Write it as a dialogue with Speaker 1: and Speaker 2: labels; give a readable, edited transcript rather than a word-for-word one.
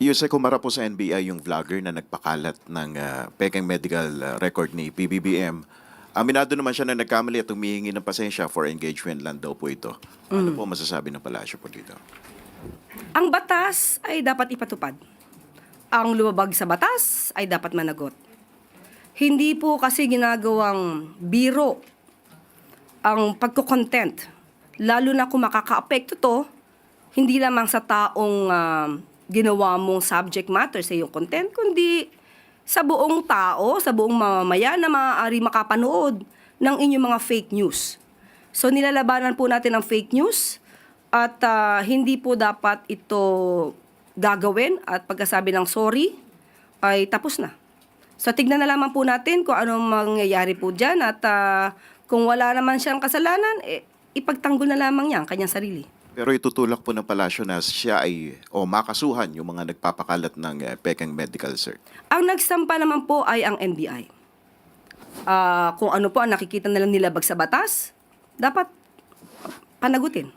Speaker 1: Yusek, kumara po sa NBI yung vlogger na nagpakalat ng pekeng medical record ni PBBM. Aminado naman siya na nagkamali at humihingi ng pasensya for engagement lang daw po ito. Ano po masasabi ng palasyo po dito?
Speaker 2: Ang batas ay dapat ipatupad. Ang lumabag sa batas ay dapat managot. Hindi po kasi ginagawang biro ang pagko-content. Lalo na kung makaka-apekto to, hindi lamang sa taong ginawa mong subject matter sa iyong content, kundi sa buong tao, sa buong mamamayan na maaari makapanood ng inyong mga fake news. So nilalabanan po natin ang fake news at hindi po dapat ito gagawin at pagkasabi ng sorry ay tapos na. So tignan na lamang po natin kung anong mangyayari po dyan at kung wala naman siyang kasalanan, ipagtanggol na lamang niya ang kanyang sarili.
Speaker 1: Pero itutulak po ng palasyo na siya ay makasuhan yung mga nagpapakalat ng pekeng medical cert.
Speaker 2: Ang nagsampa naman po ay ang NBI. Kung ano po ang nakikita nilang nilabag sa batas, dapat panagutin.